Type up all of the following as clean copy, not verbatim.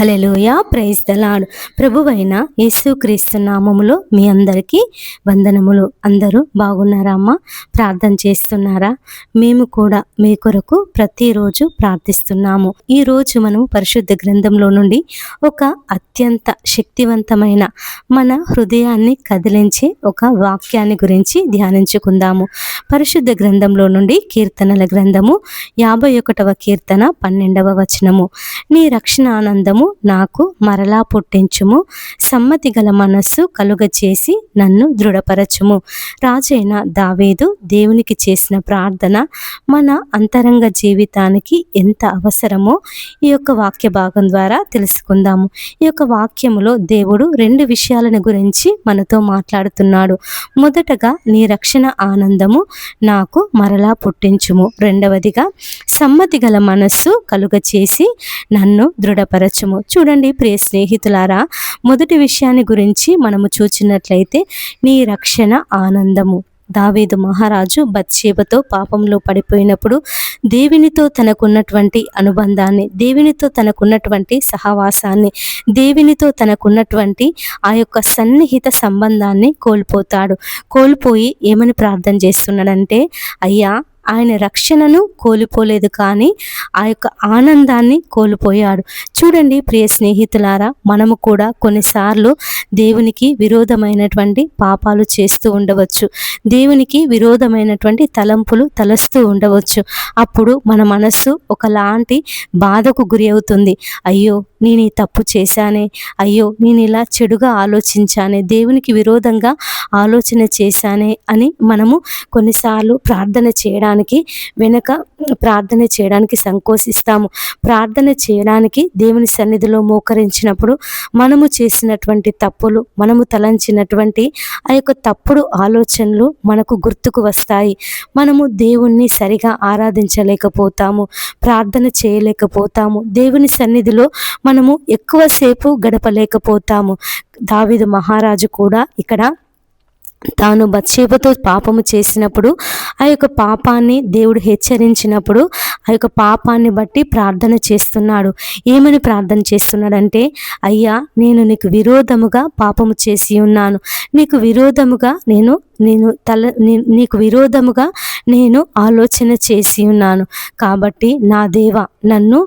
Hallelujah, praise the lord. ప్రభువైన యేసుక్రీస్తు నామములో మీ అందరికీ వందనములు. అందరూ బాగున్నారా అమ్మా? ప్రార్థన చేస్తున్నారా? మేము కూడా మీ కొరకు ప్రతిరోజు ప్రార్థిస్తున్నాము. ఈరోజు మనం పరిశుద్ధ గ్రంథంలో నుండి ఒక అత్యంత శక్తివంతమైన మన హృదయాన్ని కదిలించే ఒక వాక్యాన్ని గురించి ధ్యానించుకుందాము. పరిశుద్ధ గ్రంథంలో నుండి కీర్తనల గ్రంథము 51వ కీర్తన 12వ వచనము. నీ రక్షణ ఆనందము నాకు మరలా పుట్టించుము, సమ్మతి గల మనస్సు కలుగచేసి నన్ను దృఢపరచుము. రాజైన దావీదు దేవునికి చేసిన ప్రార్థన మన అంతరంగ జీవితానికి ఎంత అవసరమో ఈ యొక్క వాక్య భాగం ద్వారా తెలుసుకుందాము. ఈ యొక్క వాక్యములో దేవుడు 2 విషయాలను గురించి మనతో మాట్లాడుతున్నాడు. మొదటగా నీ రక్షణ ఆనందము నాకు మరలా పుట్టించుము, రెండవదిగా సమ్మతి గల మనస్సు కలుగచేసి నన్ను దృఢపరచుము. చూడండి ప్రియ స్నేహితులారా, మొదటి విషయాన్ని గురించి మనము చూచినట్లయితే నీ రక్షణ ఆనందము. దావీదు మహారాజు బత్షెబతో పాపంలో పడిపోయినప్పుడు దేవునితో తనకున్నటువంటి అనుబంధాన్ని, దేవునితో తనకున్నటువంటి సహవాసాన్ని, దేవునితో తనకున్నటువంటి ఆ యొక్క సన్నిహిత సంబంధాన్ని కోల్పోయి ఏమని ప్రార్థన చేస్తున్నాడంటే, అయ్యా ఆయన రక్షణను కోల్పోలేదు కానీ ఆ యొక్క ఆనందాన్ని కోల్పోయాడు. చూడండి ప్రియ స్నేహితులారా, మనము కూడా కొన్నిసార్లు దేవునికి విరోధమైనటువంటి పాపాలు చేస్తూ ఉండవచ్చు, దేవునికి విరోధమైనటువంటి తలంపులు తలస్తూ ఉండవచ్చు. అప్పుడు మన మనస్సు ఒకలాంటి బాధకు గురి అవుతుంది. అయ్యో నేను ఈ తప్పు చేశానే, అయ్యో నేను ఇలా చెడుగా ఆలోచించానే, దేవునికి విరోధంగా ఆలోచన చేశానే అని మనము కొన్నిసార్లు ప్రార్థన చేయడానికి సంకోచిస్తాము. ప్రార్థన చేయడానికి దేవుని సన్నిధిలో మోకరించినప్పుడు మనము చేసినటువంటి తప్పులు, మనము తలంచినటువంటి ఆ యొక్క తప్పుడు ఆలోచనలు మనకు గుర్తుకు వస్తాయి. మనము దేవుణ్ణి సరిగా ఆరాధించలేకపోతాము, ప్రార్థన చేయలేకపోతాము, దేవుని సన్నిధిలో మనము ఎక్కువసేపు గడపలేకపోతాము. దావీదు మహారాజు కూడా ఇక్కడ తాను బత్షెబతో పాపము చేసినప్పుడు ఆ యొక్క పాపాన్ని దేవుడు హెచ్చరించినప్పుడు ఆ యొక్క పాపాన్ని బట్టి ప్రార్థన చేస్తున్నాడు. ఏమని ప్రార్థన చేస్తున్నాడంటే, అయ్యా నేను నీకు విరోధముగా పాపము చేసి ఉన్నాను, నీకు విరోధముగా నేను ఆలోచన చేసి ఉన్నాను. కాబట్టి నా దేవా నన్ను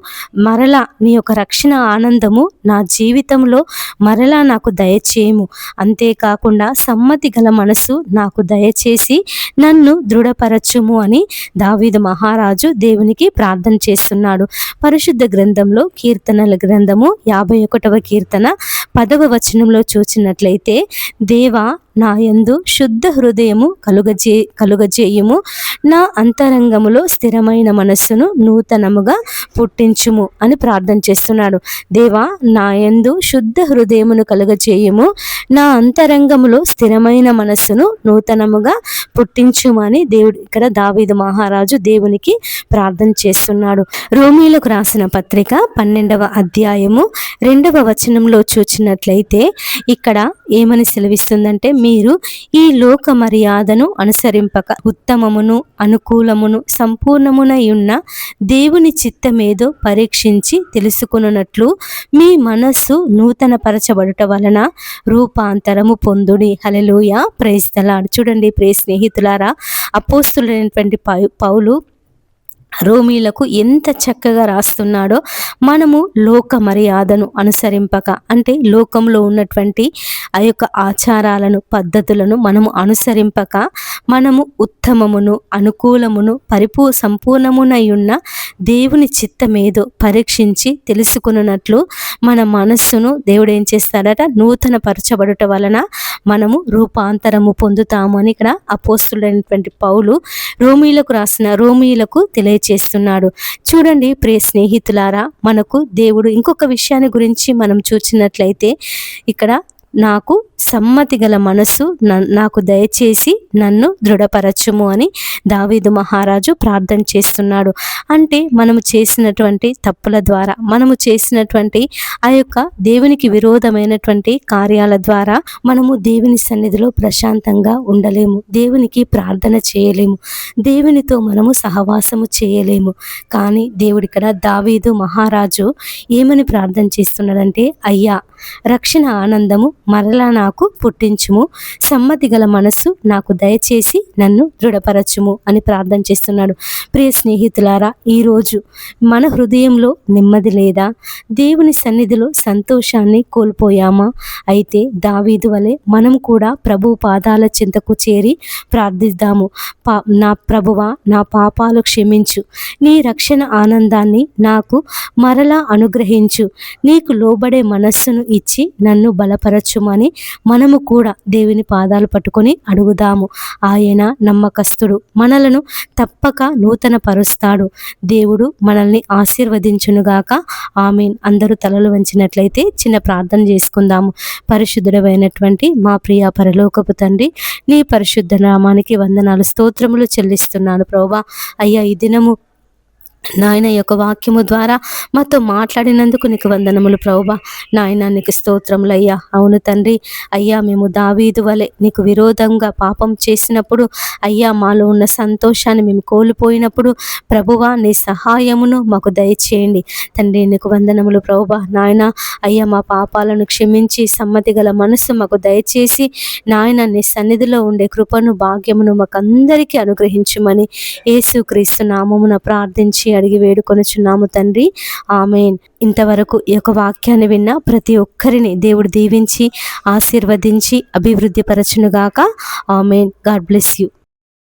మరలా నీ యొక్క రక్షణ ఆనందము నా జీవితంలో మరలా నాకు దయచేయము, అంతేకాకుండా సమ్మతి గల మనసు నాకు దయచేసి నన్ను దృఢపరచుము అని దావీదు మహారాజు దేవునికి ప్రార్థన చేస్తున్నాడు. పరిశుద్ధ గ్రంథంలో కీర్తనల గ్రంథము 51వ కీర్తన 10వ వచనంలో చూచినట్లయితే, దేవా నా యందు శుద్ధ హృదయము కలుగజేయుము, నా అంతరంగములో స్థిరమైన మనస్సును నూతనముగా పుట్టించుము అని ప్రార్థన చేస్తున్నాడు. దేవా నా యందు శుద్ధ హృదయమును కలుగజేయుము, నా అంతరంగములో స్థిరమైన మనస్సును నూతనముగా పుట్టించుము అని దేవుడు ఇక్కడ దావీదు మహారాజు దేవునికి ప్రార్థన చేస్తున్నాడు. రోమీలకు రాసిన పత్రిక 12వ అధ్యాయము 2వ వచనంలో చూచినట్లయితే ఇక్కడ ఏమని సెలవిస్తుందంటే, మీరు ఈ లోక మర్యాదను అనుసరింపక ఉత్తమమును అనుకూలమును సంపూర్ణమునై ఉన్న దేవుని చిత్తమేదో పరీక్షించి తెలుసుకొనున్నట్లు మీ మనస్సు నూతన పరచబడుట వలన రూపాంతరము పొందుడి. హల్లెలూయా, ప్రైజ్ ద లార్డ్. చూడండి ప్రియ స్నేహితులారా, అపోస్తులైనటువంటి పౌలు రోమీలకు ఎంత చక్కగా రాస్తున్నాడో. మనము లోక మర్యాదను అనుసరింపక, అంటే లోకంలో ఉన్నటువంటి ఆ యొక్క ఆచారాలను పద్ధతులను మనము అనుసరింపక, మనము ఉత్తమమును అనుకూలమును సంపూర్ణమునై ఉన్న దేవుని చిత్తమేదో పరీక్షించి తెలుసుకున్నట్లు మన మనస్సును దేవుడు ఏం చేస్తాడట, నూతన పరచబడుట వలన మనము రూపాంతరము పొందుతాము అని ఇక్కడ అపోస్తులైనటువంటి పౌలు రోమీలకు తెలియచేస్తున్నాడు. చూడండి ప్రియ స్నేహితులారా, మనకు దేవుడు ఇంకొక విషయాన్ని గురించి మనం చూసినట్లయితే, ఇక్కడ నాకు సమ్మతి గల మనసు నాకు దయచేసి నన్ను దృఢపరచుము అని దావీదు మహారాజు ప్రార్థన చేస్తున్నాడు. అంటే మనము చేసినటువంటి తప్పుల ద్వారా, మనము చేసినటువంటి ఆ యొక్క దేవునికి విరోధమైనటువంటి కార్యాల ద్వారా మనము దేవుని సన్నిధిలో ప్రశాంతంగా ఉండలేము, దేవునికి ప్రార్థన చేయలేము, దేవునితో మనము సహవాసము చేయలేము. కానీ దేవుడు ఇక్కడ దావీదు మహారాజు ఏమని ప్రార్థన చేస్తున్నాడంటే, అయ్యా రక్షణ ఆనందము మరలా నాకు పుట్టించుము, సమ్మతి గల మనస్సు నాకు దయచేసి నన్ను దృఢపరచుము అని ప్రార్థన చేస్తున్నాడు. ప్రియ స్నేహితులారా, ఈరోజు మన హృదయంలో నెమ్మది లేదా? దేవుని సన్నిధిలో సంతోషాన్ని కోల్పోయామా? అయితే దావీదు వలె మనం కూడా ప్రభు పాదాల చెంతకు చేరి ప్రార్థిద్దాము. నా ప్రభువా, నా పాపాలు క్షమించు, నీ రక్షణ ఆనందాన్ని నాకు మరలా అనుగ్రహించు, నీకు లోబడే మనస్సును ఇచ్చి నన్ను బలపరచుమని మనము కూడా దేవుని పాదాలు పట్టుకొని అడుగుదాము. ఆయన నమ్మకస్తుడు, మనలను తప్పక నూతన పరుస్తాడు. దేవుడు మనల్ని ఆశీర్వదించునుగాక. ఆమేన్. అందరూ తలలు వంచినట్లయితే చిన్న ప్రార్థన చేసుకుందాము. పరిశుద్ధుడైనటువంటి మా ప్రియ పరలోకపు తండ్రి, నీ పరిశుద్ధ నామానికి వందనాలు, స్తోత్రములు చెల్లిస్తున్నాను ప్రభువా. అయ్యా, ఈ దినము నాయన యొక్క వాక్యము ద్వారా మాతో మాట్లాడినందుకు నీకు వందనములు ప్రభువా. నాయన నీకు స్తోత్రములు అయ్యా. అవును తండ్రి, అయ్యా మేము దావీదు వలె నీకు విరోధంగా పాపం చేసినప్పుడు, అయ్యా మాలో ఉన్న సంతోషాన్ని మేము కోల్పోయినప్పుడు ప్రభువా, నీ సహాయమును మాకు దయచేయండి తండ్రి. నీకు వందనములు ప్రభువా. నాయన అయ్యా, మా పాపాలను క్షమించి సమ్మతి గల మనస్సు మాకు దయచేసి నాయన నీ సన్నిధిలో ఉండే కృపను భాగ్యమును మాకు అందరికీ అనుగ్రహించుమని యేసుక్రీస్తు నామమున ప్రార్థించి అడిగి వేడుకొనుచున్నాము తండ్రి. ఆమేన్. ఇంతవరకు ఈ యొక్క వాక్యాన్ని విన్న ప్రతి ఒక్కరిని దేవుడు దీవించి ఆశీర్వదించి అభివృద్ధి పరచునుగాక. ఆమేన్. God bless you.